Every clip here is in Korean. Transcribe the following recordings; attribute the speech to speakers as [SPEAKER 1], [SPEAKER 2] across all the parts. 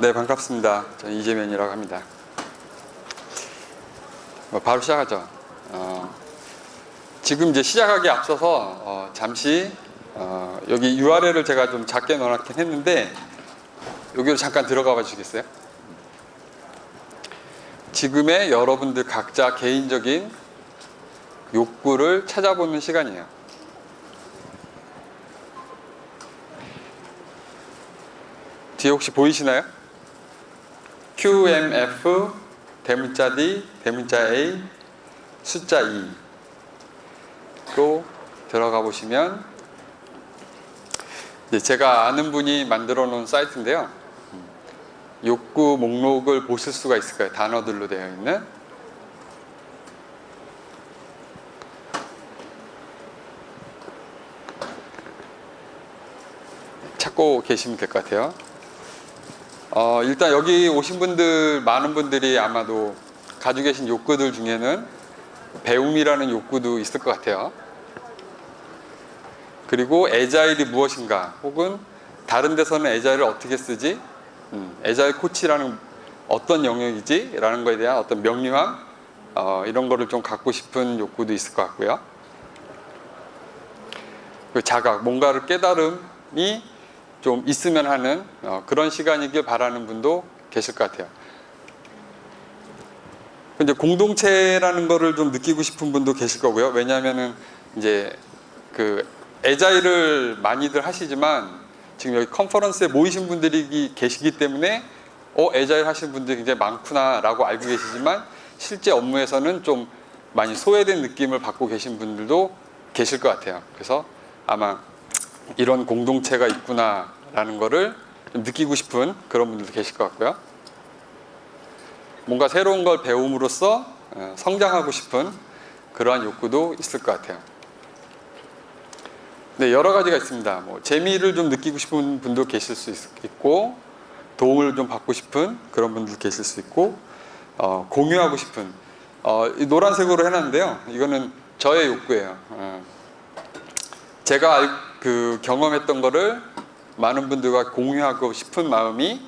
[SPEAKER 1] 네, 반갑습니다. 저는 이재면이라고 합니다. 바로 시작하죠. 지금 이제 시작하기에 앞서서 잠시 여기 URL을 제가 좀 작게 넣어놨긴 했는데 여기로 잠깐 들어가 봐 주시겠어요? 지금의 여러분들 각자 개인적인 욕구를 찾아보는 시간이에요. 뒤에 혹시 보이시나요? QMF, 대문자 D, 대문자 A, 숫자 2로 들어가 보시면 제가 아는 분이 만들어 놓은 사이트인데요. 욕구 목록을 보실 수가 있을 거예요. 단어들로 되어 있는. 찾고 계시면 될 것 같아요. 일단 여기 오신 분들, 많은 분들이 아마도 가지고 계신 욕구들 중에는 배움이라는 욕구도 있을 것 같아요. 그리고 애자일이 무엇인가, 혹은 다른 데서는 애자일을 어떻게 쓰지? 애자일 코치라는 어떤 영역이지? 라는 거에 대한 어떤 명료함, 이런 거를 좀 갖고 싶은 욕구도 있을 것 같고요. 그 자각, 뭔가를 깨달음이 좀 있으면 하는 그런 시간이길 바라는 분도 계실 것 같아요. 이제 공동체라는 거를 좀 느끼고 싶은 분도 계실 거고요. 왜냐하면은 이제 그 애자일을 많이들 하시지만 지금 여기 컨퍼런스에 모이신 분들이 계시기 때문에 애자일 하시는 분들이 굉장히 많구나라고 알고 계시지만 실제 업무에서는 좀 많이 소외된 느낌을 받고 계신 분들도 계실 것 같아요. 그래서 아마 이런 공동체가 있구나라는 거를 좀 느끼고 싶은 그런 분들도 계실 것 같고요. 뭔가 새로운 걸 배움으로써 성장하고 싶은 그러한 욕구도 있을 것 같아요. 네, 여러 가지가 있습니다. 뭐 재미를 좀 느끼고 싶은 분도 계실 수 있고, 도움을 좀 받고 싶은 그런 분도 계실 수 있고, 공유하고 싶은, 이 노란색으로 해놨는데요. 이거는 저의 욕구예요. 제가 경험했던 거를 많은 분들과 공유하고 싶은 마음이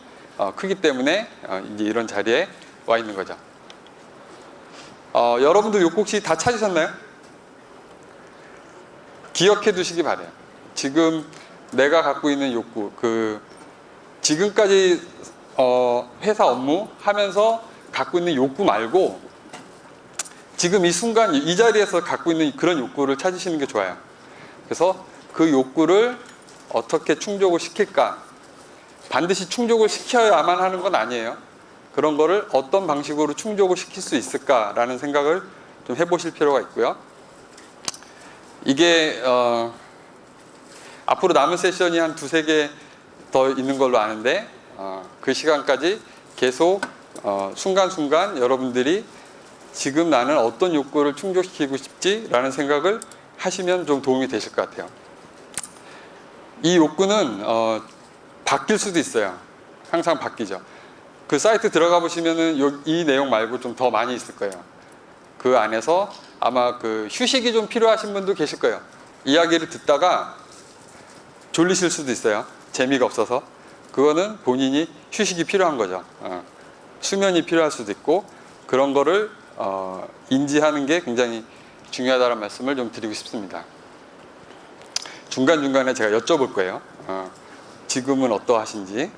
[SPEAKER 1] 크기 때문에 이제 이런 자리에 와 있는 거죠. 여러분들 욕구 혹시 다 찾으셨나요? 기억해 두시기 바래요. 지금 내가 갖고 있는 욕구, 지금까지 회사 업무 하면서 갖고 있는 욕구 말고 지금 이 순간 이 자리에서 갖고 있는 그런 욕구를 찾으시는 게 좋아요. 그래서 그 욕구를 어떻게 충족을 시킬까? 반드시 충족을 시켜야만 하는 건 아니에요. 그런 거를 어떤 방식으로 충족을 시킬 수 있을까라는 생각을 좀 해보실 필요가 있고요. 이게 앞으로 남은 세션이 한 2-3개 더 있는 걸로 아는데 그 시간까지 계속 순간순간 여러분들이 지금 나는 어떤 욕구를 충족시키고 싶지라는 생각을 하시면 좀 도움이 되실 것 같아요. 이 욕구는 바뀔 수도 있어요. 항상 바뀌죠. 그 사이트 들어가 보시면은 이 내용 말고 좀 더 많이 있을 거예요. 그 안에서 아마 휴식이 좀 필요하신 분도 계실 거예요. 이야기를 듣다가 졸리실 수도 있어요. 재미가 없어서. 그거는 본인이 휴식이 필요한 거죠. 수면이 필요할 수도 있고, 그런 거를 인지하는 게 굉장히 중요하다는 말씀을 좀 드리고 싶습니다. 중간중간에 제가 여쭤볼 거예요. 지금은 어떠하신지.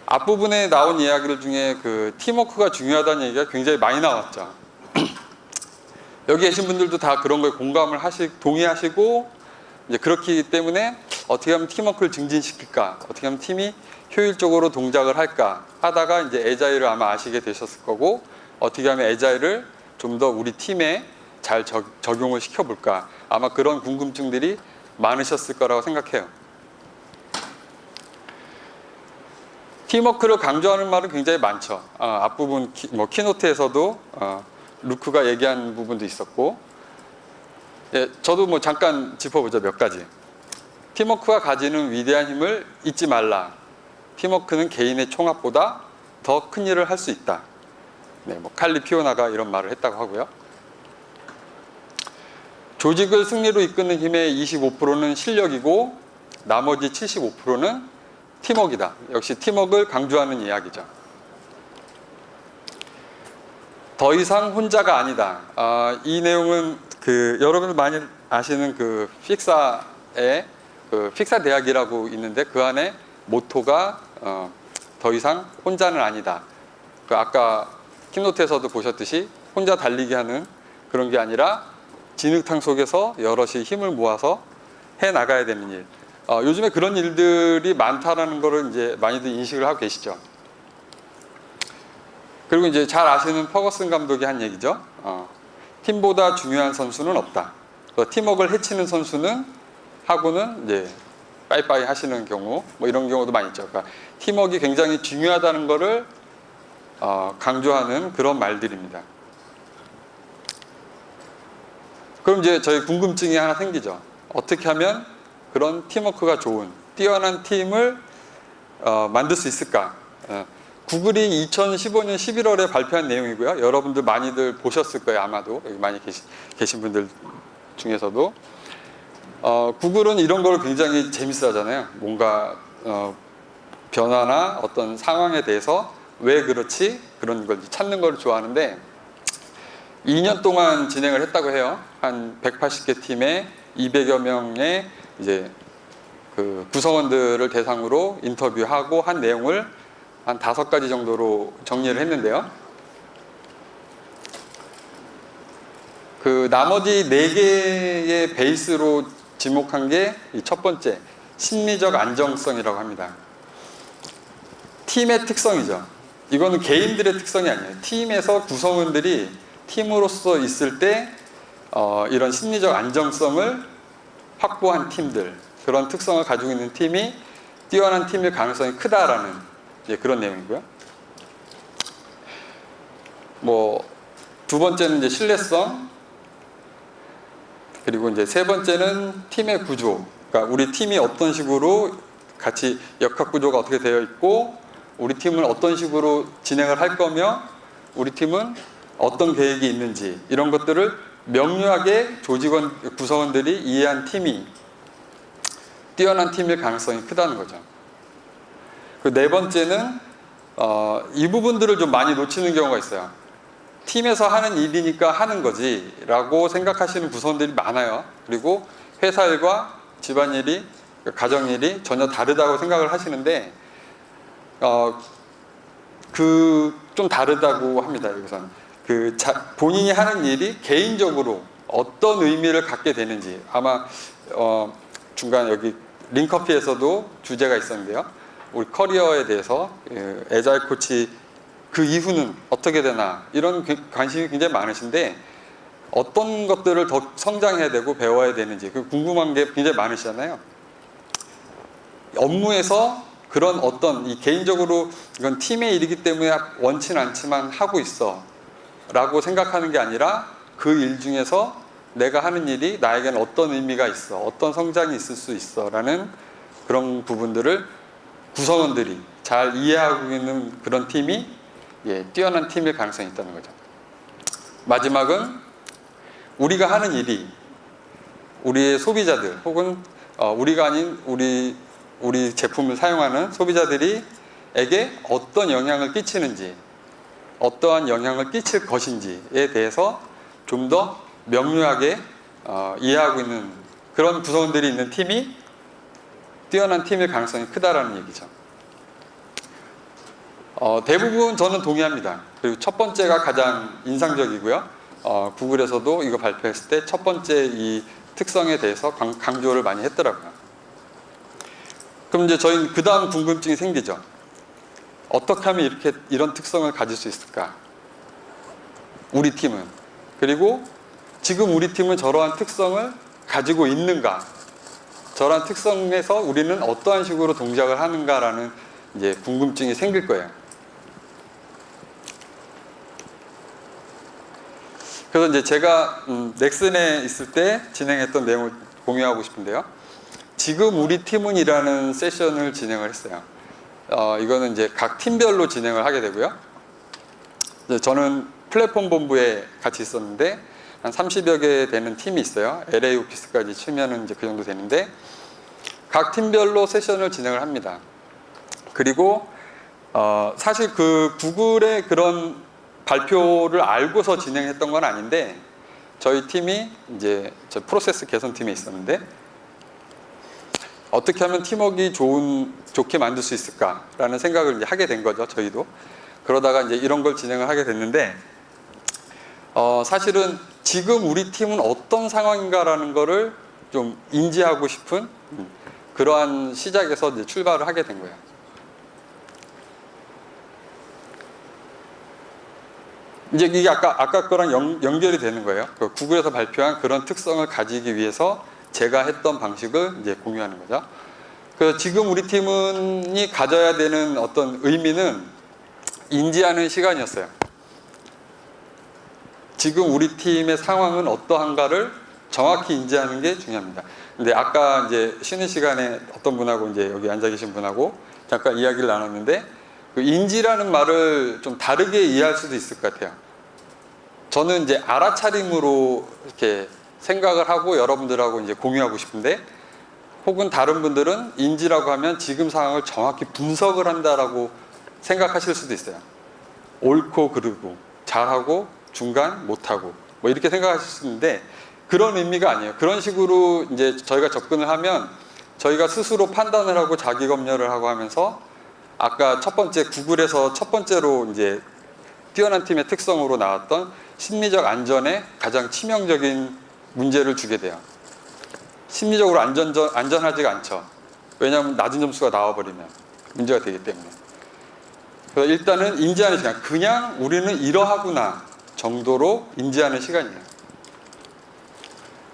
[SPEAKER 1] 앞부분에 나온 이야기들 중에 팀워크가 중요하다는 얘기가 굉장히 많이 나왔죠. 여기 계신 분들도 다 그런 거에 공감을 동의하시고, 이제 그렇기 때문에 어떻게 하면 팀워크를 증진시킬까, 어떻게 하면 팀이 효율적으로 동작을 할까 하다가 이제 애자일을 아마 아시게 되셨을 거고, 어떻게 하면 애자일을 좀 더 우리 팀에 잘 적용을 시켜볼까, 아마 그런 궁금증들이 많으셨을 거라고 생각해요. 팀워크를 강조하는 말은 굉장히 많죠. 앞부분 키노트에서도 루크가 얘기한 부분도 있었고, 저도 잠깐 짚어보죠. 몇 가지. 팀워크가 가지는 위대한 힘을 잊지 말라. 팀워크는 개인의 총합보다 더 큰 일을 할 수 있다. 칼리 피오나가 이런 말을 했다고 하고요. 조직을 승리로 이끄는 힘의 25%는 실력이고 나머지 75%는 팀워크이다. 역시 팀워크를 강조하는 이야기죠. 더 이상 혼자가 아니다. 이 내용은 여러분들 많이 아시는 픽사의 픽사 대학이라고 있는데 그 안에 모토가 더 이상 혼자는 아니다. 아까 킵노트에서도 보셨듯이 혼자 달리기 하는 그런 게 아니라 진흙탕 속에서 여럿이 힘을 모아서 해 나가야 되는 일. 요즘에 그런 일들이 많다라는 거를 이제 많이들 인식을 하고 계시죠. 그리고 이제 잘 아시는 퍼거슨 감독이 한 얘기죠. 팀보다 중요한 선수는 없다. 팀워크를 해치는 선수는 하고는 이제 빠이빠이 하시는 경우, 뭐 이런 경우도 많이 있죠. 그러니까 팀워크가 굉장히 중요하다는 거를 강조하는 그런 말들입니다. 그럼 이제 저희 궁금증이 하나 생기죠. 어떻게 하면 그런 팀워크가 좋은, 뛰어난 팀을 만들 수 있을까? 구글이 2015년 11월에 발표한 내용이고요. 여러분들 많이들 보셨을 거예요. 아마도 여기 많이 계신 분들 중에서도 구글은 이런 걸 굉장히 재밌어 하잖아요. 뭔가 변화나 어떤 상황에 대해서 왜 그렇지? 그런 걸 찾는 걸 좋아하는데 2년 동안 진행을 했다고 해요. 한 180개 팀에 200여 명의 이제 구성원들을 대상으로 인터뷰하고 한 내용을 한 5가지 정도로 정리를 했는데요. 나머지 4개의 베이스로 지목한 게 이 첫 번째, 심리적 안정성이라고 합니다. 팀의 특성이죠. 이거는 개인들의 특성이 아니에요. 팀에서 구성원들이 팀으로서 있을 때 이런 심리적 안정성을 확보한 팀들, 그런 특성을 가지고 있는 팀이 뛰어난 팀일 가능성이 크다라는 그런 내용이고요. 두 번째는 이제 신뢰성, 그리고 이제 세 번째는 팀의 구조. 그러니까 우리 팀이 어떤 식으로 같이 역학 구조가 어떻게 되어 있고, 우리 팀은 어떤 식으로 진행을 할 거며, 우리 팀은 어떤 계획이 있는지, 이런 것들을 명료하게 구성원들이 이해한 팀이 뛰어난 팀일 가능성이 크다는 거죠. 네 번째는 이 부분들을 좀 많이 놓치는 경우가 있어요. 팀에서 하는 일이니까 하는 거지 라고 생각하시는 구성원들이 많아요. 그리고 회사 일과 집안일이, 가정일이 전혀 다르다고 생각을 하시는데 좀 다르다고 합니다. 여기서는 본인이 하는 일이 개인적으로 어떤 의미를 갖게 되는지, 아마 중간 여기 링커피에서도 주제가 있었는데요. 우리 커리어에 대해서 애자일 코치 그 이후는 어떻게 되나, 이런 관심이 굉장히 많으신데 어떤 것들을 더 성장해야 되고 배워야 되는지 궁금한 게 굉장히 많으시잖아요. 업무에서 그런 이 개인적으로 이건 팀의 일이기 때문에 원치는 않지만 하고 있어 라고 생각하는 게 아니라 그 일 중에서 내가 하는 일이 나에게는 어떤 의미가 있어, 어떤 성장이 있을 수 있어 라는 그런 부분들을 구성원들이 잘 이해하고 있는 그런 팀이 뛰어난 팀일 가능성이 있다는 거죠. 마지막은 우리가 하는 일이 우리의 소비자들 혹은 우리가 아닌 우리 제품을 사용하는 소비자들이에게 어떤 영향을 끼치는지, 어떠한 영향을 끼칠 것인지에 대해서 좀 더 명료하게 이해하고 있는 그런 구성원들이 있는 팀이 뛰어난 팀일 가능성이 크다라는 얘기죠. 대부분 저는 동의합니다. 그리고 첫 번째가 가장 인상적이고요. 구글에서도 이거 발표했을 때 첫 번째 이 특성에 대해서 강조를 많이 했더라고요. 그럼 이제 저희는 그 다음 궁금증이 생기죠. 어떻게 하면 이런 특성을 가질 수 있을까? 우리 팀은. 그리고 지금 우리 팀은 저러한 특성을 가지고 있는가? 저러한 특성에서 우리는 어떠한 식으로 동작을 하는가라는 이제 궁금증이 생길 거예요. 그래서 이제 제가 넥슨에 있을 때 진행했던 내용을 공유하고 싶은데요. 지금 우리 팀은 이라는 세션을 진행을 했어요. 이거는 이제 각 팀별로 진행을 하게 되고요. 저는 플랫폼 본부에 같이 있었는데 한 30여 개 되는 팀이 있어요. LA 오피스까지 치면은 이제 그 정도 되는데 각 팀별로 세션을 진행을 합니다. 그리고 사실 그 구글의 그런 발표를 알고서 진행했던 건 아닌데 저희 팀이 이제 저 프로세스 개선팀에 있었는데 어떻게 하면 팀워크가 좋게 만들 수 있을까라는 생각을 이제 하게 된 거죠. 저희도 그러다가 이제 이런 걸 진행을 하게 됐는데 사실은 지금 우리 팀은 어떤 상황인가라는 거를 좀 인지하고 싶은 그러한 시작에서 이제 출발을 하게 된 거예요. 이제 이게 아까 거랑 연결이 되는 거예요. 그 구글에서 발표한 그런 특성을 가지기 위해서 제가 했던 방식을 이제 공유하는 거죠. 그래서 지금 우리 팀이 가져야 되는 어떤 의미는 인지하는 시간이었어요. 지금 우리 팀의 상황은 어떠한가를 정확히 인지하는 게 중요합니다. 근데 아까 이제 쉬는 시간에 어떤 분하고 이제 여기 앉아 계신 분하고 잠깐 이야기를 나눴는데 그 인지라는 말을 좀 다르게 이해할 수도 있을 것 같아요. 저는 이제 알아차림으로 이렇게 생각을 하고 여러분들하고 이제 공유하고 싶은데 혹은 다른 분들은 인지라고 하면 지금 상황을 정확히 분석을 한다라고 생각하실 수도 있어요. 옳고 그르고 잘하고 중간 못하고 뭐 이렇게 생각하실 수 있는데 그런 의미가 아니에요. 그런 식으로 이제 저희가 접근을 하면 저희가 스스로 판단을 하고 자기 검열을 하고 하면서 아까 첫 번째 구글에서 첫 번째로 이제 뛰어난 팀의 특성으로 나왔던 심리적 안전에 가장 치명적인 문제를 주게 돼요. 심리적으로 안전하지가 않죠. 왜냐하면 낮은 점수가 나와버리면 문제가 되기 때문에. 그래서 일단은 인지하는 시간, 그냥 우리는 이러하구나 정도로 인지하는 시간이에요.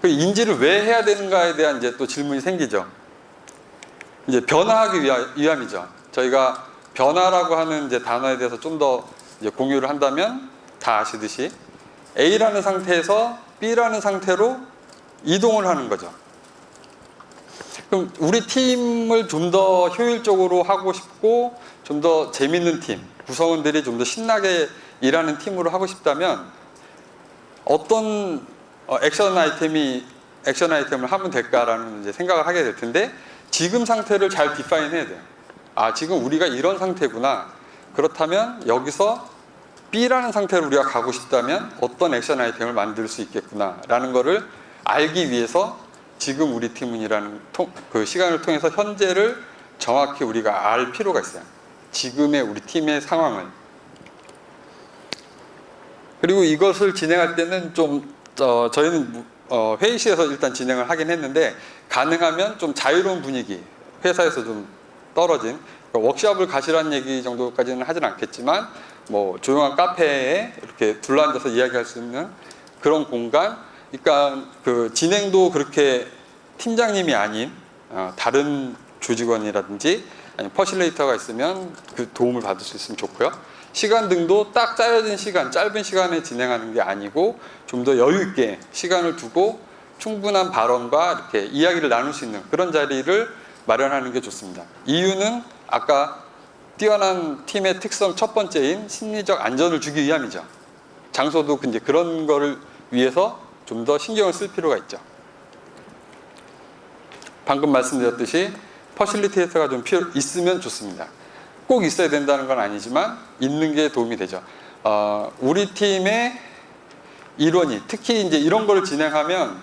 [SPEAKER 1] 그 인지를 왜 해야 되는가에 대한 이제 또 질문이 생기죠. 이제 변화하기 위함이죠. 저희가 변화라고 하는 이제 단어에 대해서 좀 더 공유를 한다면 다 아시듯이 A라는 상태에서 B라는 상태로 이동을 하는 거죠. 그럼 우리 팀을 좀 더 효율적으로 하고 싶고 좀 더 재밌는 팀, 구성원들이 좀 더 신나게 일하는 팀으로 하고 싶다면 어떤 액션 아이템을 하면 될까라는 이제 생각을 하게 될 텐데 지금 상태를 잘 디파인 해야 돼요. 아, 지금 우리가 이런 상태구나. 그렇다면 여기서 B라는 상태로 우리가 가고 싶다면 어떤 액션 아이템을 만들 수 있겠구나라는 거를 알기 위해서 지금 우리 팀은이라는 그 시간을 통해서 현재를 정확히 우리가 알 필요가 있어요. 지금의 우리 팀의 상황을. 그리고 이것을 진행할 때는 좀 저희는 회의실에서 일단 진행을 하긴 했는데 가능하면 좀 자유로운 분위기, 회사에서 좀 떨어진 워크숍을 가시라는 얘기 정도까지는 하진 않겠지만 뭐 조용한 카페에 이렇게 둘러앉아서 이야기할 수 있는 그런 공간. 그러니까 그 진행도 그렇게 팀장님이 아닌 다른 조직원이라든지 아니면 퍼실레이터가 있으면 그 도움을 받을 수 있으면 좋고요. 시간등도 딱 짜여진 시간, 짧은 시간에 진행하는 게 아니고 좀 더 여유 있게 시간을 두고 충분한 발언과 이렇게 이야기를 나눌 수 있는 그런 자리를 마련하는 게 좋습니다. 이유는 아까 뛰어난 팀의 특성 첫 번째인 심리적 안전을 주기 위함이죠. 장소도 이제 그런 거를 위해서 좀 더 신경을 쓸 필요가 있죠. 방금 말씀드렸듯이 퍼실리테이터가 좀 있으면 좋습니다. 꼭 있어야 된다는 건 아니지만 있는 게 도움이 되죠. 우리 팀의 일원이 특히 이제 이런 걸 진행하면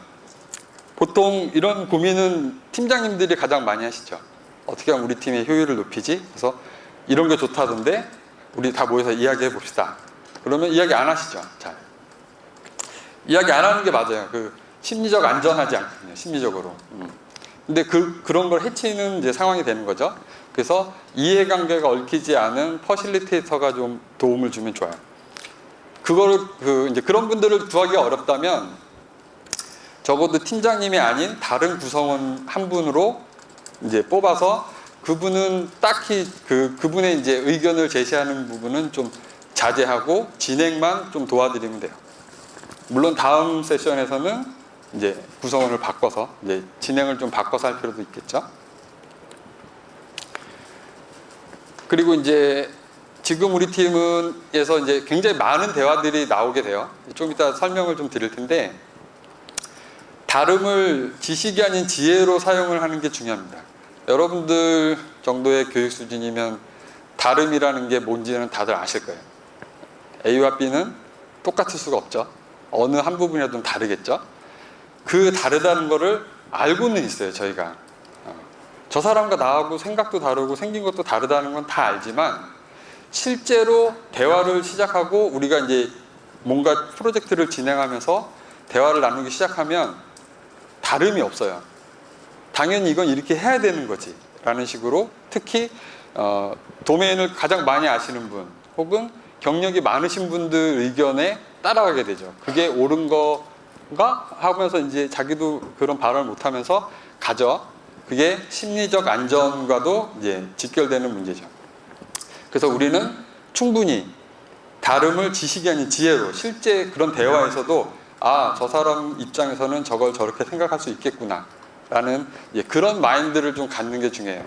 [SPEAKER 1] 보통 이런 고민은 팀장님들이 가장 많이 하시죠. 어떻게 하면 우리 팀의 효율을 높이지? 그래서 이런 게 좋다던데 우리 다 모여서 이야기해 봅시다. 그러면 이야기 안 하시죠. 잘. 이야기 안 하는 게 맞아요. 그 심리적 안전하지 않거든요. 심리적으로. 근데 그런 걸 해치는 이제 상황이 되는 거죠. 그래서 이해관계가 얽히지 않은 퍼실리테이터가 좀 도움을 주면 좋아요. 그거를 이제 그런 분들을 구하기가 어렵다면 적어도 팀장님이 아닌 다른 구성원 한 분으로 이제 뽑아서 그분은 딱히 그분의 이제 의견을 제시하는 부분은 좀 자제하고 진행만 좀 도와드리면 돼요. 물론 다음 세션에서는 이제 구성원을 바꿔서 이제 진행을 좀 바꿔서 할 필요도 있겠죠. 그리고 이제 지금 우리 팀에서 이제 굉장히 많은 대화들이 나오게 돼요. 좀 이따 설명을 좀 드릴 텐데 다름을 지식이 아닌 지혜로 사용을 하는 게 중요합니다. 여러분들 정도의 교육 수준이면 다름이라는 게 뭔지는 다들 아실 거예요. A와 B는 똑같을 수가 없죠. 어느 한 부분이라도 다르겠죠. 그 다르다는 거를 알고는 있어요, 저희가. 저 사람과 나하고 생각도 다르고 생긴 것도 다르다는 건 다 알지만 실제로 대화를 시작하고 우리가 이제 뭔가 프로젝트를 진행하면서 대화를 나누기 시작하면 다름이 없어요. 당연히 이건 이렇게 해야 되는 거지 라는 식으로 특히 도메인을 가장 많이 아시는 분 혹은 경력이 많으신 분들 의견에 따라가게 되죠. 그게 옳은 거가 하면서 이제 자기도 그런 발언을 못하면서 가죠. 그게 심리적 안전과도 이제 직결되는 문제죠. 그래서 우리는 충분히 다름을 지식이 아닌 지혜로 실제 그런 대화에서도 아, 저 사람 입장에서는 저걸 저렇게 생각할 수 있겠구나 라는 그런 마인드를 좀 갖는 게 중요해요.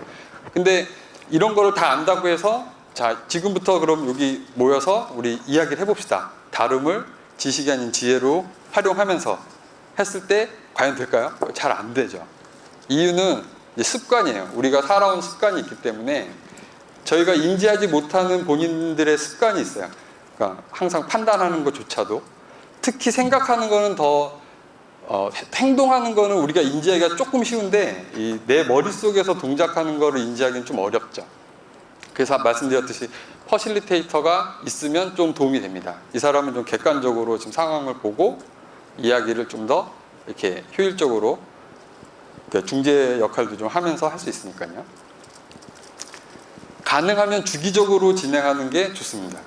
[SPEAKER 1] 근데 이런 거를 다 안다고 해서 자, 지금부터 그럼 여기 모여서 우리 이야기를 해봅시다. 다름을 지식이 아닌 지혜로 활용하면서 했을 때 과연 될까요? 잘 안 되죠. 이유는 습관이에요. 우리가 살아온 습관이 있기 때문에 저희가 인지하지 못하는 본인들의 습관이 있어요. 그러니까 항상 판단하는 것조차도 특히 생각하는 거는 더 행동하는 거는 우리가 인지하기가 조금 쉬운데 내 머릿속에서 동작하는 거를 인지하기는 좀 어렵죠. 그래서 말씀드렸듯이 퍼실리테이터가 있으면 좀 도움이 됩니다. 이 사람은 좀 객관적으로 지금 상황을 보고 이야기를 좀 더 이렇게 효율적으로 중재 역할도 좀 하면서 할 수 있으니까요. 가능하면 주기적으로 진행하는 게 좋습니다.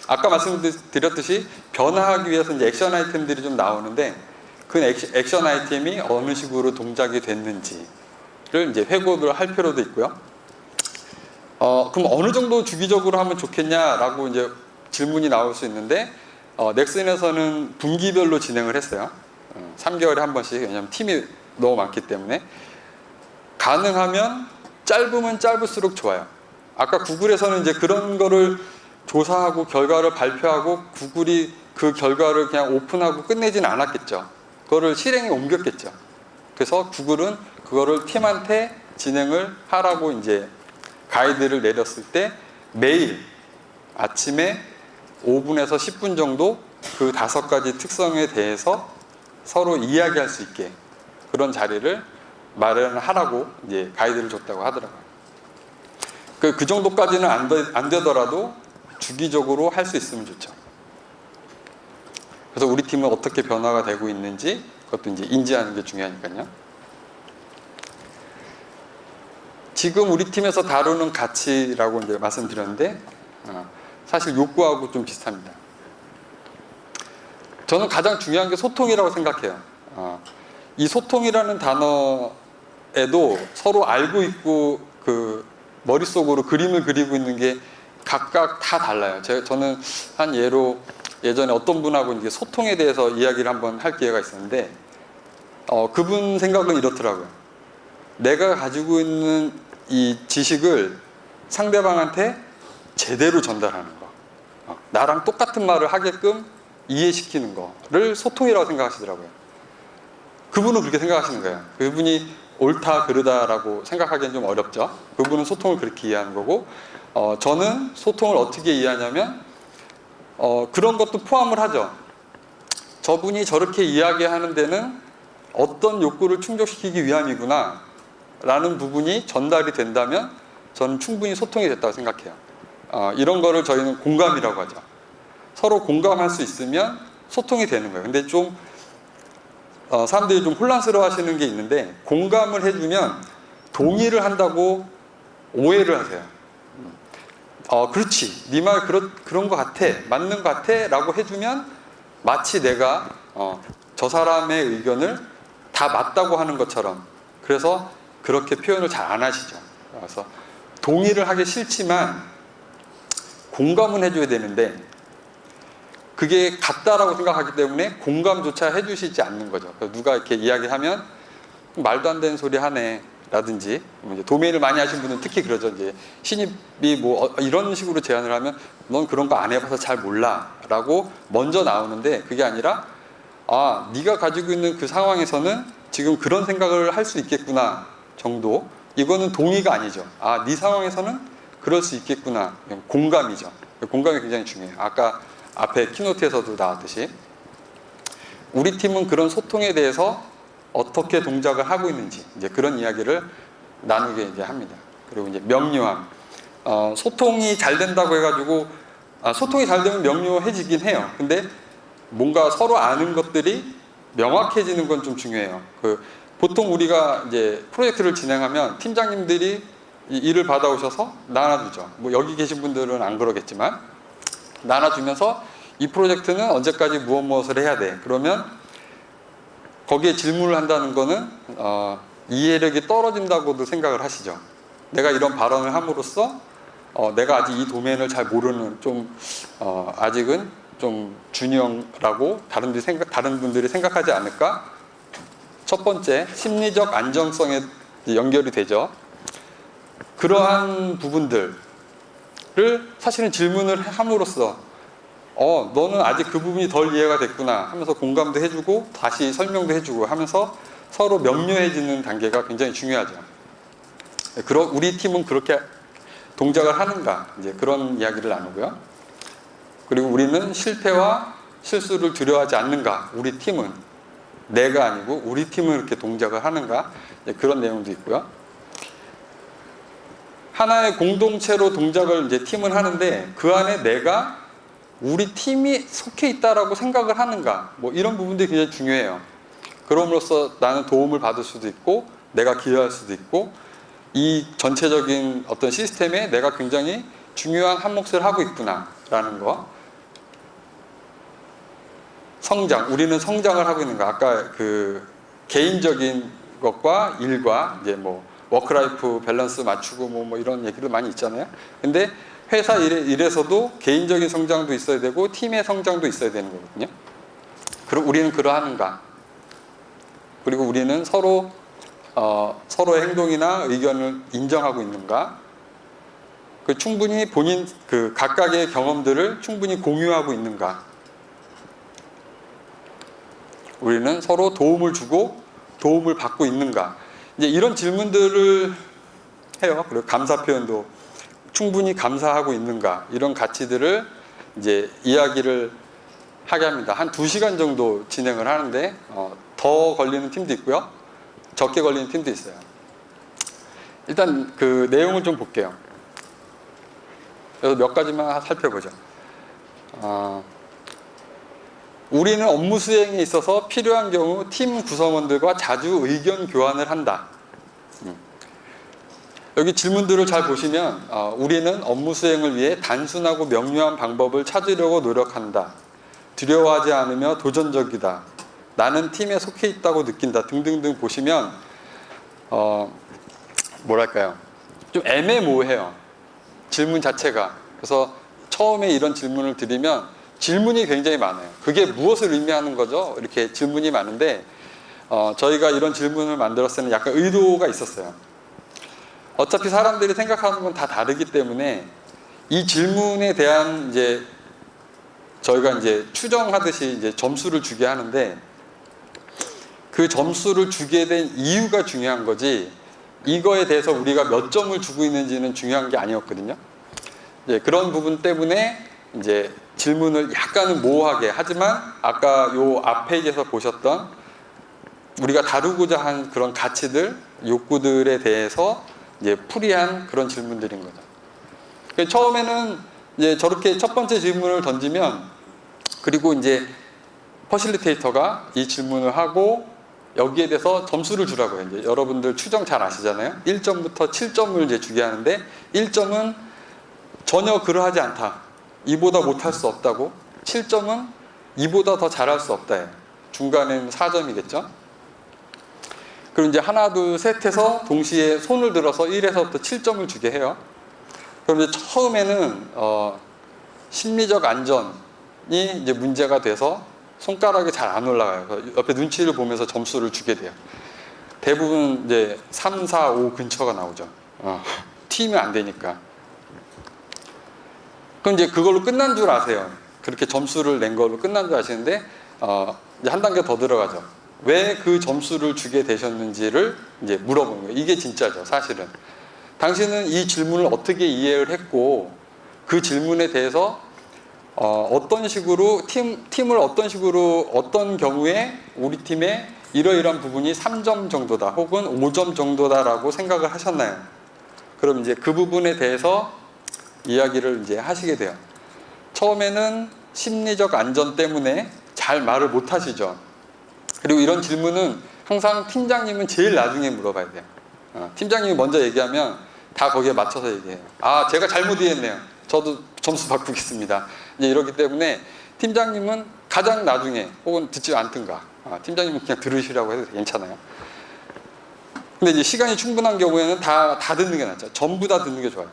[SPEAKER 1] 아까 말씀드렸듯이 변화하기 위해서 이제 액션 아이템들이 좀 나오는데 그 액션 아이템이 어느 식으로 동작이 됐는지를 이제 회고를 할 필요도 있고요. 그럼 어느 정도 주기적으로 하면 좋겠냐라고 이제 질문이 나올 수 있는데 넥슨에서는 분기별로 진행을 했어요. 3개월에 한 번씩. 왜냐하면 팀이 너무 많기 때문에 가능하면 짧으면 짧을수록 좋아요. 아까 구글에서는 이제 그런 거를 조사하고 결과를 발표하고 구글이 그 결과를 그냥 오픈하고 끝내지는 않았겠죠. 그거를 실행에 옮겼겠죠. 그래서 구글은 그거를 팀한테 진행을 하라고 이제 가이드를 내렸을 때 매일 아침에 5분에서 10분 정도 그 5가지 특성에 대해서 서로 이야기할 수 있게 그런 자리를 마련하라고 이제 가이드를 줬다고 하더라고요. 그 정도까지는 안 되더라도 주기적으로 할 수 있으면 좋죠. 그래서 우리 팀은 어떻게 변화가 되고 있는지 그것도 이제 인지하는 게 중요하니까요. 지금 우리 팀에서 다루는 가치라고 이제 말씀드렸는데 사실 욕구하고 좀 비슷합니다. 저는 가장 중요한 게 소통이라고 생각해요. 이 소통이라는 단어에도 서로 알고 있고 그 머릿속으로 그림을 그리고 있는 게 각각 다 달라요. 저는 한 예로 예전에 어떤 분하고 이제 소통에 대해서 이야기를 한번 할 기회가 있었는데 그분 생각은 이렇더라고요. 내가 가지고 있는 이 지식을 상대방한테 제대로 전달하는 거, 나랑 똑같은 말을 하게끔 이해시키는 거를 소통이라고 생각하시더라고요. 그분은 그렇게 생각하시는 거예요. 그분이 옳다 그르다라고 생각하기엔 좀 어렵죠. 그분은 소통을 그렇게 이해하는 거고 저는 소통을 어떻게 이해하냐면 그런 것도 포함을 하죠. 저분이 저렇게 이야기하는 데는 어떤 욕구를 충족시키기 위함이구나 라는 부분이 전달이 된다면 저는 충분히 소통이 됐다고 생각해요. 이런 거를 저희는 공감이라고 하죠. 서로 공감할 수 있으면 소통이 되는 거예요. 근데 좀 사람들이 좀 혼란스러워 하시는 게 있는데 공감을 해주면 동의를 한다고 오해를 하세요. 그렇지, 네 말 그런 것 같아, 맞는 것 같아 라고 해주면 마치 내가 저 사람의 의견을 다 맞다고 하는 것처럼, 그래서 그렇게 표현을 잘 안 하시죠. 그래서 동의를 하기 싫지만 공감은 해줘야 되는데 그게 같다라고 생각하기 때문에 공감조차 해주시지 않는 거죠. 누가 이렇게 이야기하면 말도 안 되는 소리 하네 라든지, 이제 도메인을 많이 하신 분은 특히 그러죠. 이제 신입이 뭐 이런 식으로 제안을 하면 넌 그런 거 안 해봐서 잘 몰라 라고 먼저 나오는데, 그게 아니라 네가 가지고 있는 그 상황에서는 지금 그런 생각을 할 수 있겠구나 정도. 이거는 동의가 아니죠. 네 상황에서는 그럴 수 있겠구나. 공감이죠. 공감이 굉장히 중요해요. 아까 앞에 키노트에서도 나왔듯이 우리 팀은 그런 소통에 대해서 어떻게 동작을 하고 있는지 이제 그런 이야기를 나누게 이제 합니다. 그리고 이제 명료함. 소통이 잘 된다고 해가지고 소통이 잘 되면 명료해지긴 해요. 근데 뭔가 서로 아는 것들이 명확해지는 건 좀 중요해요. 보통 우리가 이제 프로젝트를 진행하면 팀장님들이 이 일을 받아오셔서 나눠주죠. 뭐 여기 계신 분들은 안 그러겠지만 나눠주면서 이 프로젝트는 언제까지 무엇을 해야 돼. 그러면 거기에 질문을 한다는 거는 이해력이 떨어진다고도 생각을 하시죠. 내가 이런 발언을 함으로써 내가 아직 이 도메인을 잘 모르는 아직은 좀 주니어라고 다른 분들이 생각하지 않을까? 첫 번째, 심리적 안정성에 연결이 되죠. 그러한 부분들을 사실은 질문을 함으로써 너는 아직 그 부분이 덜 이해가 됐구나 하면서 공감도 해주고 다시 설명도 해주고 하면서 서로 명료해지는 단계가 굉장히 중요하죠. 우리 팀은 그렇게 동작을 하는가 이제 그런 이야기를 나누고요. 그리고 우리는 실패와 실수를 두려워하지 않는가. 우리 팀은 내가 아니고 우리 팀은 이렇게 동작을 하는가 그런 내용도 있고요. 하나의 공동체로 동작을 이제 팀은 하는데 그 안에 내가 우리 팀이 속해 있다라고 생각을 하는가 뭐 이런 부분들이 굉장히 중요해요. 그럼으로써 나는 도움을 받을 수도 있고 내가 기여할 수도 있고 이 전체적인 어떤 시스템에 내가 굉장히 중요한 한 몫을 하고 있구나라는 거. 성장, 우리는 성장을 하고 있는가. 아까 그 개인적인 것과 일과 이제 뭐 워크라이프 밸런스 맞추고 뭐 이런 얘기도 많이 있잖아요. 근데 회사 일에서도 개인적인 성장도 있어야 되고 팀의 성장도 있어야 되는 거거든요. 그럼 우리는 그러하는가. 그리고 우리는 서로의 행동이나 의견을 인정하고 있는가. 충분히 본인 각각의 경험들을 충분히 공유하고 있는가. 우리는 서로 도움을 주고 도움을 받고 있는가. 이제 이런 질문들을 해요. 그리고 감사 표현도 충분히 감사하고 있는가. 이런 가치들을 이제 이야기를 하게 합니다. 한 2시간 정도 진행을 하는데 더 걸리는 팀도 있고요. 적게 걸리는 팀도 있어요. 일단 그 내용을 좀 볼게요. 그래서 몇 가지만 살펴보죠. 우리는 업무 수행에 있어서 필요한 경우 팀 구성원들과 자주 의견 교환을 한다. 여기 질문들을 잘 보시면 우리는 업무 수행을 위해 단순하고 명료한 방법을 찾으려고 노력한다. 두려워하지 않으며 도전적이다. 나는 팀에 속해 있다고 느낀다. 등등등 보시면 뭐랄까요? 좀 애매모호해요. 질문 자체가. 그래서 처음에 이런 질문을 드리면 질문이 굉장히 많아요. 그게 무엇을 의미하는 거죠? 이렇게 질문이 많은데 저희가 이런 질문을 만들었을 때는 약간 의도가 있었어요. 어차피 사람들이 생각하는 건 다 다르기 때문에 이 질문에 대한 이제 저희가 이제 추정하듯이 이제 점수를 주게 하는데 그 점수를 주게 된 이유가 중요한 거지 이거에 대해서 우리가 몇 점을 주고 있는지는 중요한 게 아니었거든요. 이제 그런 부분 때문에 이제 질문을 약간은 모호하게 하지만 아까 요 앞 페이지에서 보셨던 우리가 다루고자 한 그런 가치들, 욕구들에 대해서 이제 풀이한 그런 질문들인 거죠. 처음에는 이제 저렇게 첫 번째 질문을 던지면 그리고 이제 퍼실리테이터가 이 질문을 하고 여기에 대해서 점수를 주라고요. 이제 여러분들 추정 잘 아시잖아요. 1점부터 7점을 이제 주게 하는데 1점은 전혀 그러하지 않다. 이보다 못할 수 없다고. 7점은 이보다 더 잘할 수 없다. 중간에는 4점이겠죠. 그리고 이제 하나, 둘, 셋 해서 동시에 손을 들어서 1에서부터 7점을 주게 해요. 그럼 이제 처음에는 심리적 안전이 이제 문제가 돼서 손가락이 잘 안 올라가요. 그래서 옆에 눈치를 보면서 점수를 주게 돼요. 대부분 이제 3, 4, 5 근처가 나오죠. 튀면 안 되니까. 그럼 이제 그걸로 끝난 줄 아세요. 그렇게 점수를 낸 걸로 끝난 줄 아시는데 이제 한 단계 더 들어가죠. 왜 그 점수를 주게 되셨는지를 이제 물어보는 거예요. 이게 진짜죠, 사실은. 당신은 이 질문을 어떻게 이해를 했고 그 질문에 대해서 어떤 식으로 팀을 어떤 식으로 어떤 경우에 우리 팀의 이러이러한 부분이 3점 정도다 혹은 5점 정도다라고 생각을 하셨나요? 그럼 이제 그 부분에 대해서 이야기를 이제 하시게 돼요. 처음에는 심리적 안전 때문에 잘 말을 못 하시죠. 그리고 이런 질문은 항상 팀장님은 제일 나중에 물어봐야 돼요. 팀장님이 먼저 얘기하면 다 거기에 맞춰서 얘기해요. 아, 제가 잘못 이해했네요. 저도 점수 바꾸겠습니다. 이제 이러기 때문에 팀장님은 가장 나중에 혹은 듣지 않든가 팀장님은 그냥 들으시라고 해도 괜찮아요. 근데 이제 시간이 충분한 경우에는 다 듣는 게 낫죠. 전부 다 듣는 게 좋아요.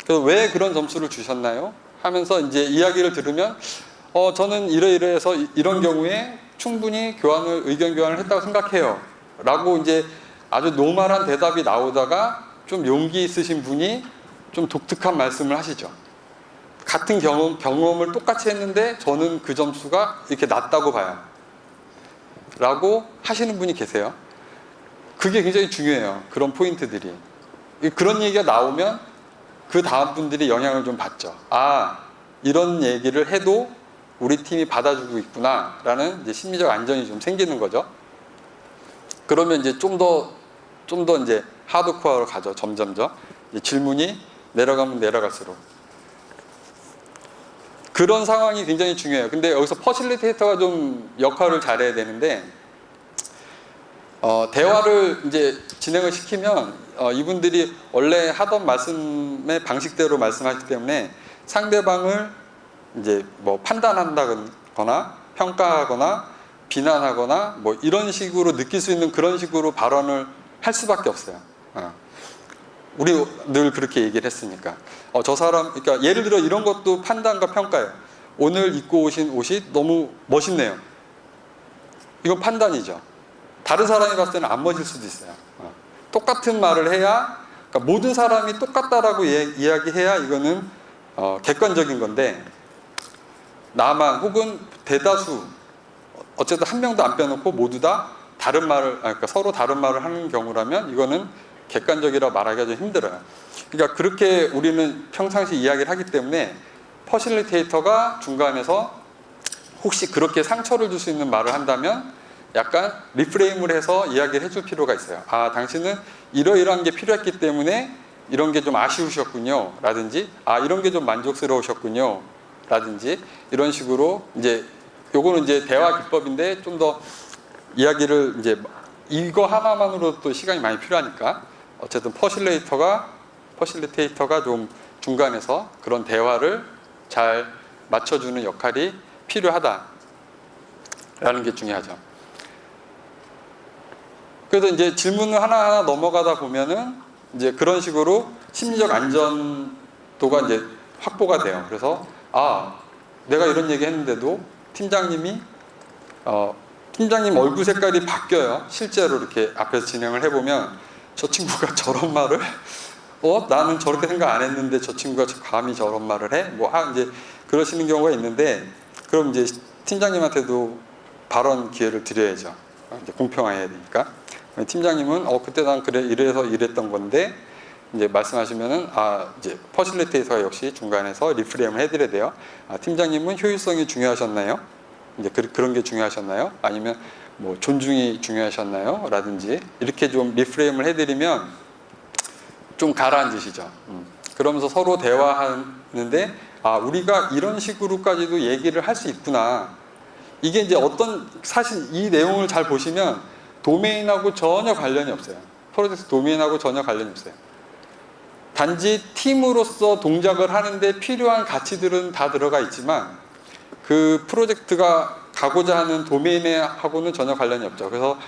[SPEAKER 1] 그래서 왜 그런 점수를 주셨나요? 하면서 이제 이야기를 들으면 저는 이러이러해서 이런 경우에 충분히 의견 교환을 했다고 생각해요. 라고 이제 아주 노멀한 대답이 나오다가 좀 용기 있으신 분이 좀 독특한 말씀을 하시죠. 같은 경험을 똑같이 했는데 저는 그 점수가 이렇게 낮다고 봐요. 라고 하시는 분이 계세요. 그게 굉장히 중요해요. 그런 포인트들이. 그런 얘기가 나오면 그 다음 분들이 영향을 좀 받죠. 아, 이런 얘기를 해도 우리 팀이 받아주고 있구나 라는 이제 심리적 안정이 좀 생기는 거죠. 그러면 이제 좀 더 이제 하드코어로 가죠. 점점점. 질문이 내려가면 내려갈수록. 그런 상황이 굉장히 중요해요. 근데 여기서 퍼실리테이터가 좀 역할을 잘해야 되는데, 대화를 이제 진행을 시키면, 이분들이 원래 하던 말씀의 방식대로 말씀하시기 때문에 상대방을 이제 뭐 판단한다거나 평가하거나 비난하거나 뭐 이런 식으로 느낄 수 있는 그런 식으로 발언을 할 수밖에 없어요. 우리 늘 그렇게 얘기를 했으니까. 저 사람, 그러니까 예를 들어 이런 것도 판단과 평가예요. 오늘 입고 오신 옷이 너무 멋있네요. 이건 판단이죠. 다른 사람이 봤을 때는 안 멋질 수도 있어요. 똑같은 말을 해야, 그러니까 모든 사람이 똑같다라고 이야기해야 이거는 객관적인 건데, 나만 혹은 대다수, 어쨌든 한 명도 안 빼놓고 모두 다 다른 말을, 그러니까 서로 다른 말을 하는 경우라면 이거는 객관적이라 말하기가 좀 힘들어요. 그러니까 그렇게 우리는 평상시 이야기를 하기 때문에 퍼실리테이터가 중간에서 혹시 그렇게 상처를 줄 수 있는 말을 한다면 약간 리프레임을 해서 이야기를 해줄 필요가 있어요. 아, 당신은 이러이러한 게 필요했기 때문에 이런 게 좀 아쉬우셨군요. 라든지, 아, 이런 게 좀 만족스러우셨군요. 라든지, 이런 식으로 이제 요거는 이제 대화 기법인데 좀 더 이야기를 이제 이거 하나만으로도 또 시간이 많이 필요하니까 어쨌든 퍼실리테이터가 좀 중간에서 그런 대화를 잘 맞춰주는 역할이 필요하다라는 게 중요하죠. 그래서 이제 질문을 하나하나 넘어가다 보면은 이제 그런 식으로 심리적 안전도가 이제 확보가 돼요. 그래서 아, 내가 이런 얘기 했는데도 팀장님 얼굴 색깔이 바뀌어요. 실제로 이렇게 앞에서 진행을 해보면 저 친구가 저런 말을 나는 저렇게 생각 안 했는데 저 친구가 감히 저런 말을 해? 이제 그러시는 경우가 있는데, 그럼 이제 팀장님한테도 발언 기회를 드려야죠. 이제 공평해야 되니까. 팀장님은 그때 난 그래 이래서 이랬던 건데, 이제 말씀하시면은 이제 퍼실리테이터가 역시 중간에서 리프레임을 해드려야 돼요. 팀장님은 효율성이 중요하셨나요? 이제 그런 게 중요하셨나요? 아니면 뭐 존중이 중요하셨나요? 라든지 이렇게 좀 리프레임을 해드리면 좀 가라앉으시죠. 그러면서 서로 대화하는데 우리가 이런 식으로까지도 얘기를 할 수 있구나. 이게 이제 사실 이 내용을 잘 보시면 도메인하고 전혀 관련이 없어요. 프로젝트 도메인하고 전혀 관련이 없어요. 단지 팀으로서 동작을 하는데 필요한 가치들은 다 들어가 있지만 그 프로젝트가 가고자 하는 도메인하고는 전혀 관련이 없죠. 그래서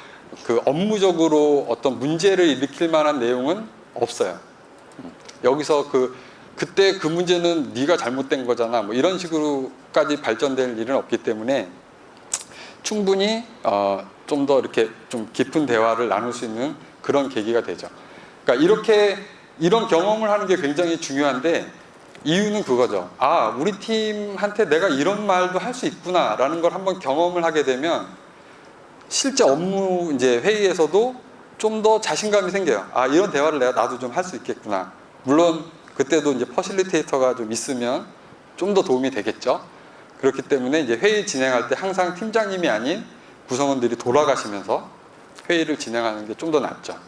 [SPEAKER 1] 그 업무적으로 어떤 문제를 일으킬 만한 내용은 없어요. 여기서 그때 그 문제는 네가 잘못된 거잖아. 뭐 이런 식으로까지 발전될 일은 없기 때문에 충분히 좀 더 이렇게 좀 깊은 대화를 나눌 수 있는 그런 계기가 되죠. 그러니까 이런 경험을 하는 게 굉장히 중요한데, 이유는 그거죠. 우리 팀한테 내가 이런 말도 할 수 있구나라는 걸 한번 경험을 하게 되면 실제 업무 이제 회의에서도 좀 더 자신감이 생겨요. 아, 이런 대화를 나도 좀 할 수 있겠구나. 물론 그때도 이제 퍼실리테이터가 좀 있으면 좀 더 도움이 되겠죠. 그렇기 때문에 이제 회의 진행할 때 항상 팀장님이 아닌 구성원들이 돌아가시면서 회의를 진행하는 게 좀 더 낫죠.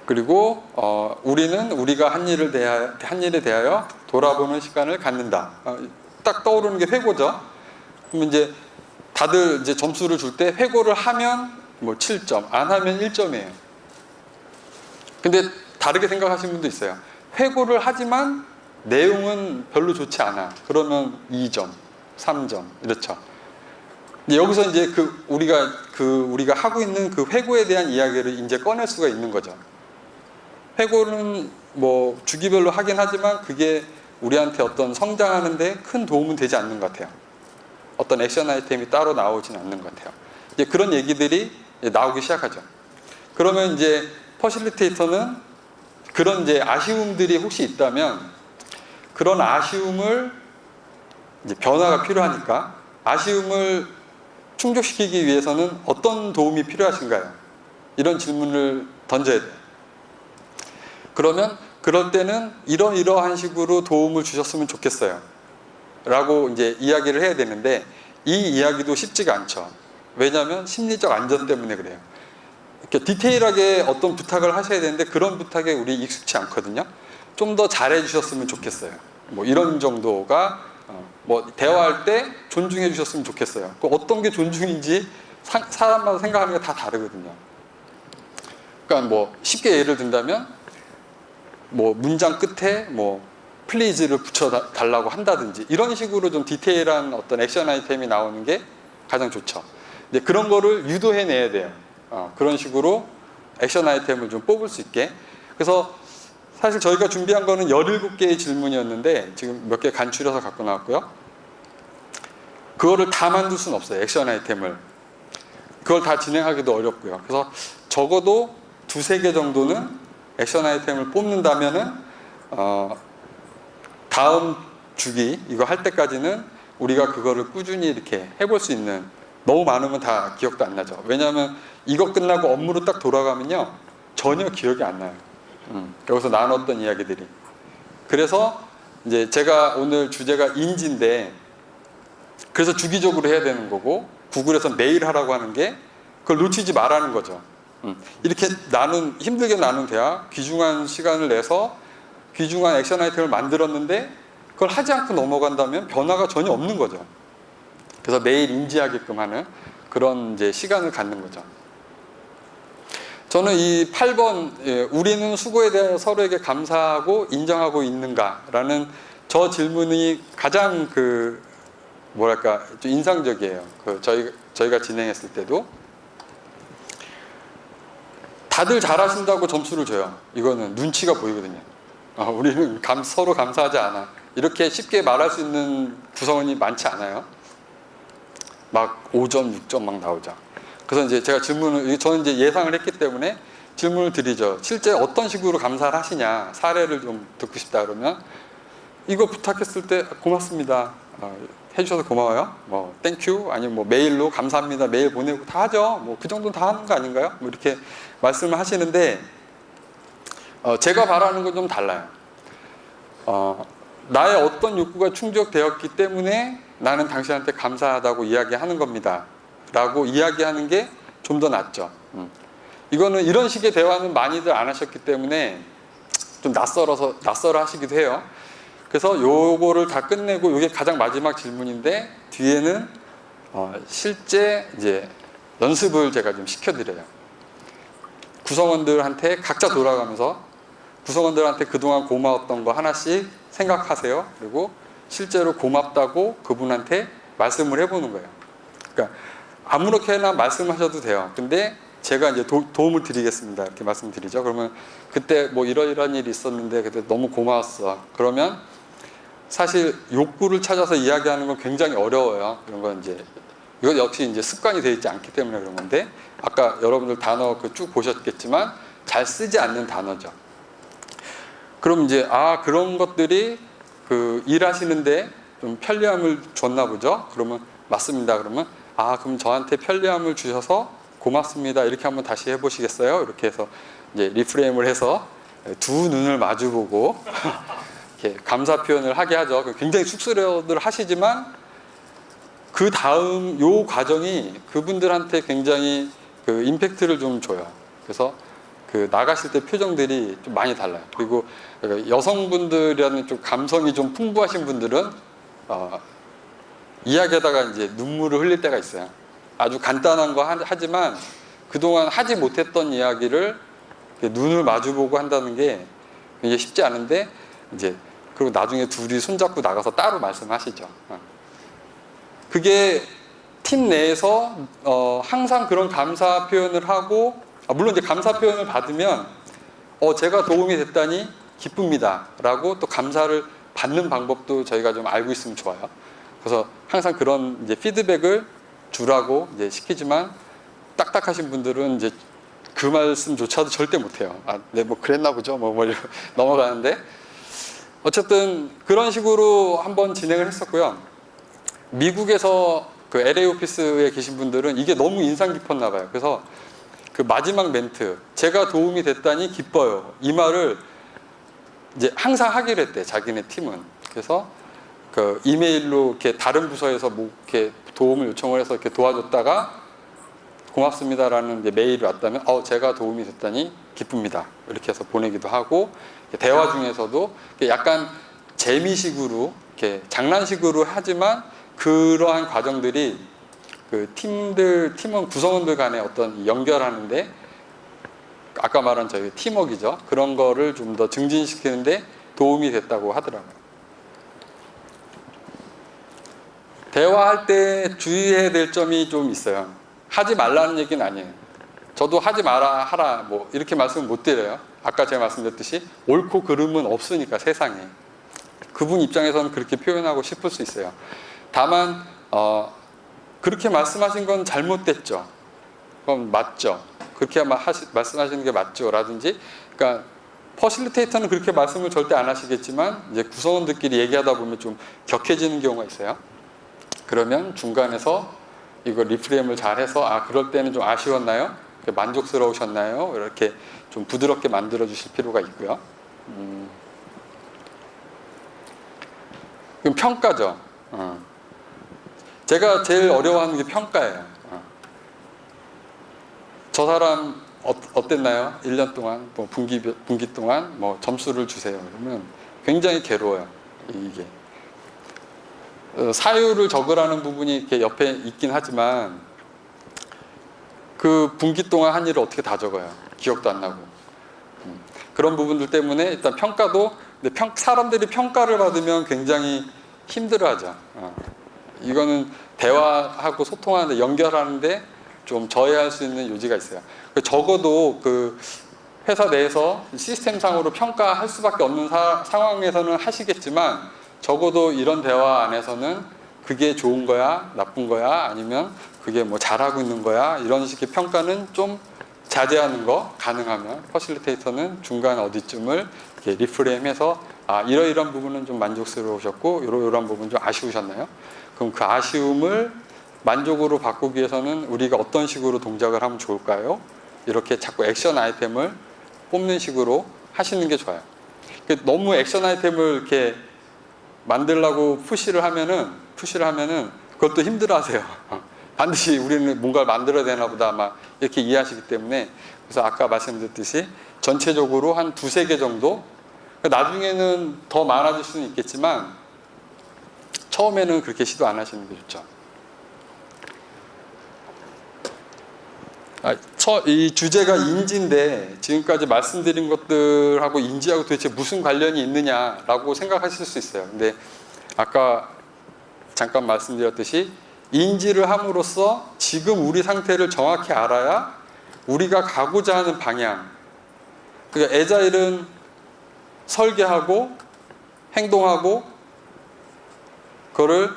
[SPEAKER 1] 그리고 우리는 우리가 한 일에 대하여 돌아보는 시간을 갖는다. 딱 떠오르는 게 회고죠. 그럼 이제 다들 이제 점수를 줄 때 회고를 하면 뭐 7점, 안 하면 1점이에요. 근데 다르게 생각하시는 분도 있어요. 회고를 하지만 내용은 별로 좋지 않아. 그러면 2점, 3점 이렇죠. 여기서 이제 우리가 하고 있는 그 회고에 대한 이야기를 이제 꺼낼 수가 있는 거죠. 회고는 뭐 주기별로 하긴 하지만 그게 우리한테 어떤 성장하는데 큰 도움은 되지 않는 것 같아요. 어떤 액션 아이템이 따로 나오진 않는 것 같아요. 이제 그런 얘기들이 이제 나오기 시작하죠. 그러면 이제 퍼실리테이터는 그런 이제 아쉬움들이 혹시 있다면 그런 아쉬움을 이제 변화가 필요하니까 아쉬움을 충족시키기 위해서는 어떤 도움이 필요하신가요? 이런 질문을 던져야 돼요. 그러면 그럴 때는 이러한 식으로 도움을 주셨으면 좋겠어요. 라고 이제 이야기를 해야 되는데 이 이야기도 쉽지가 않죠. 왜냐하면 심리적 안전 때문에 그래요. 이렇게 디테일하게 어떤 부탁을 하셔야 되는데 그런 부탁에 우리 익숙치 않거든요. 좀 더 잘해 주셨으면 좋겠어요. 뭐 이런 정도가 뭐 대화할 때 존중해 주셨으면 좋겠어요. 어떤 게 존중인지 사람마다 생각하는 게 다 다르거든요. 그러니까 뭐 쉽게 예를 든다면 뭐 문장 끝에 뭐 플리즈를 붙여 달라고 한다든지 이런 식으로 좀 디테일한 어떤 액션 아이템이 나오는 게 가장 좋죠. 이제 그런 거를 유도해 내야 돼요. 그런 식으로 액션 아이템을 좀 뽑을 수 있게. 그래서 사실 저희가 준비한 거는 17개의 질문이었는데 지금 몇 개 간추려서 갖고 나왔고요. 그거를 다 만들 수는 없어요. 액션 아이템을. 그걸 다 진행하기도 어렵고요. 그래서 적어도 2-3개 정도는 액션 아이템을 뽑는다면은 다음 주기 이거 할 때까지는 우리가 그거를 꾸준히 이렇게 해볼 수 있는, 너무 많으면 다 기억도 안 나죠. 왜냐하면 이거 끝나고 업무로 딱 돌아가면요 전혀 기억이 안 나요. 여기서 나눴던 이야기들이. 그래서 이제 제가 오늘 주제가 인지인데 그래서 주기적으로 해야 되는 거고 구글에서 매일 하라고 하는 게 그걸 놓치지 말라는 거죠. 이렇게 힘들게 나눈 대화, 귀중한 시간을 내서 귀중한 액션 아이템을 만들었는데 그걸 하지 않고 넘어간다면 변화가 전혀 없는 거죠. 그래서 매일 인지하게끔 하는 그런 이제 시간을 갖는 거죠. 저는 이 8번 우리는 수고에 대해 서로에게 감사하고 인정하고 있는가라는 저 질문이 가장 좀 인상적이에요. 저희가 진행했을 때도 다들 잘하신다고 점수를 줘요. 이거는 눈치가 보이거든요. 우리는 서로 감사하지 않아. 이렇게 쉽게 말할 수 있는 구성원이 많지 않아요. 막 5점, 6점 막 나오죠. 그래서 이제 제가 저는 이제 예상을 했기 때문에 질문을 드리죠. 실제 어떤 식으로 감사를 하시냐, 사례를 좀 듣고 싶다 그러면 이거 부탁했을 때 고맙습니다. 해주셔서 고마워요. 뭐 땡큐 아니면 뭐 메일로 감사합니다. 메일 보내고 다 하죠. 뭐 그 정도는 다 하는 거 아닌가요? 뭐 이렇게 말씀을 하시는데 제가 바라는 건 좀 달라요. 나의 어떤 욕구가 충족되었기 때문에 나는 당신한테 감사하다고 이야기하는 겁니다. 라고 이야기하는 게 좀 더 낫죠. 이거는 이런 식의 대화는 많이들 안 하셨기 때문에 좀 낯설어 하시기도 해요. 그래서 요거를 다 끝내고 이게 가장 마지막 질문인데 뒤에는 실제 이제 연습을 제가 좀 시켜드려요. 구성원들한테 각자 돌아가면서 구성원들한테 그동안 고마웠던 거 하나씩 생각하세요. 그리고 실제로 고맙다고 그분한테 말씀을 해보는 거예요. 그러니까 아무렇게나 말씀하셔도 돼요. 근데 제가 이제 도움을 드리겠습니다. 이렇게 말씀드리죠. 그러면 그때 뭐 이러이러한 일이 있었는데 그때 너무 고마웠어. 그러면 사실 욕구를 찾아서 이야기하는 건 굉장히 어려워요. 그런 건 이거 역시 이제 습관이 되어 있지 않기 때문에 그런 건데 아까 여러분들 단어 쭉 보셨겠지만 잘 쓰지 않는 단어죠. 그럼 이제 그런 것들이 일하시는데 좀 편리함을 줬나 보죠. 그러면 맞습니다. 그러면 그럼 저한테 편리함을 주셔서 고맙습니다. 이렇게 한번 다시 해보시겠어요? 이렇게 해서 이제 리프레임을 해서 두 눈을 마주보고 이렇게 감사 표현을 하게 하죠. 굉장히 쑥스러워들 하시지만 그 다음 요 과정이 그분들한테 굉장히 그 임팩트를 좀 줘요. 그래서 그 나가실 때 표정들이 좀 많이 달라요. 그리고 여성분들이라는 좀 감성이 좀 풍부하신 분들은 이야기하다가 이제 눈물을 흘릴 때가 있어요. 아주 간단한 거 하지만 그동안 하지 못했던 이야기를 눈을 마주보고 한다는 게 굉장히 쉽지 않은데 이제 그리고 나중에 둘이 손잡고 나가서 따로 말씀하시죠. 그게 팀 내에서 항상 그런 감사 표현을 하고 물론 이제 감사 표현을 받으면 제가 도움이 됐다니 기쁩니다 라고 또 감사를 받는 방법도 저희가 좀 알고 있으면 좋아요. 그래서 항상 그런 이제 피드백을 주라고 이제 시키지만 딱딱하신 분들은 이제 그 말씀조차도 절대 못해요. 네, 뭐 그랬나 보죠. 뭐 넘어가는데 어쨌든 그런 식으로 한번 진행을 했었고요. 미국에서 그 LA 오피스에 계신 분들은 이게 너무 인상 깊었나 봐요. 그래서 그 마지막 멘트, 제가 도움이 됐다니 기뻐요. 이 말을 이제 항상 하기로 했대, 자기네 팀은. 그래서 그 이메일로 이렇게 다른 부서에서 뭐 이렇게 도움을 요청을 해서 이렇게 도와줬다가 고맙습니다라는 이제 메일이 왔다면 제가 도움이 됐다니 기쁩니다. 이렇게 해서 보내기도 하고 대화 중에서도 약간 재미식으로 이렇게 장난식으로 하지만 그러한 과정들이 그 팀원 구성원들 간의 어떤 연결하는데 아까 말한 저희 팀워크이죠. 그런 거를 좀 더 증진시키는데 도움이 됐다고 하더라고요. 대화할 때 주의해야 될 점이 좀 있어요. 하지 말라는 얘기는 아니에요. 저도 하지 마라 하라 뭐 이렇게 말씀을 못 드려요. 아까 제가 말씀드렸듯이 옳고 그름은 없으니까 세상에. 그분 입장에서는 그렇게 표현하고 싶을 수 있어요. 다만 그렇게 말씀하신 건 잘못됐죠. 그건 맞죠. 그렇게 말씀하시는 게 맞죠. 라든지 그러니까 퍼실리테이터는 그렇게 말씀을 절대 안 하시겠지만 이제 구성원들끼리 얘기하다 보면 좀 격해지는 경우가 있어요. 그러면 중간에서 이거 리프레임을 잘해서 그럴 때는 좀 아쉬웠나요? 만족스러우셨나요? 이렇게 좀 부드럽게 만들어 주실 필요가 있고요. 그럼 평가죠. 제가 제일 어려워하는 게 평가예요. 저 사람 어땠나요? 1년 동안, 뭐 분기 동안 뭐 점수를 주세요. 그러면 굉장히 괴로워요. 이게. 사유를 적으라는 부분이 이렇게 옆에 있긴 하지만 그 분기 동안 한 일을 어떻게 다 적어요? 기억도 안 나고. 그런 부분들 때문에 일단 평가도 근데 사람들이 평가를 받으면 굉장히 힘들어하죠. 이거는 대화하고 소통하는데 연결하는데 좀 저해할 수 있는 요지가 있어요. 적어도 그 회사 내에서 시스템상으로 평가할 수밖에 없는 상황에서는 하시겠지만 적어도 이런 대화 안에서는 그게 좋은 거야, 나쁜 거야, 아니면 그게 뭐 잘하고 있는 거야 이런 식의 평가는 좀 자제하는 거 가능하면 퍼실리테이터는 중간 어디쯤을 이렇게 리프레임해서 이러이러한 부분은 좀 만족스러우셨고 이러이러한 부분은 좀 아쉬우셨나요? 그럼 그 아쉬움을 만족으로 바꾸기 위해서는 우리가 어떤 식으로 동작을 하면 좋을까요? 이렇게 자꾸 액션 아이템을 뽑는 식으로 하시는 게 좋아요. 너무 액션 아이템을 이렇게 만들려고 푸시를 하면은 그것도 힘들어하세요. 반드시 우리는 뭔가를 만들어야 되나 보다 아마 이렇게 이해하시기 때문에 그래서 아까 말씀드렸듯이 전체적으로 한 2-3개 정도 나중에는 더 많아질 수는 있겠지만 처음에는 그렇게 시도 안 하시는 게 좋죠. 이 주제가 인지인데 지금까지 말씀드린 것들하고 인지하고 도대체 무슨 관련이 있느냐라고 생각하실 수 있어요. 근데 아까 잠깐 말씀드렸듯이 인지를 함으로써 지금 우리 상태를 정확히 알아야 우리가 가고자 하는 방향, 그러니까 애자일은 설계하고 행동하고 그거를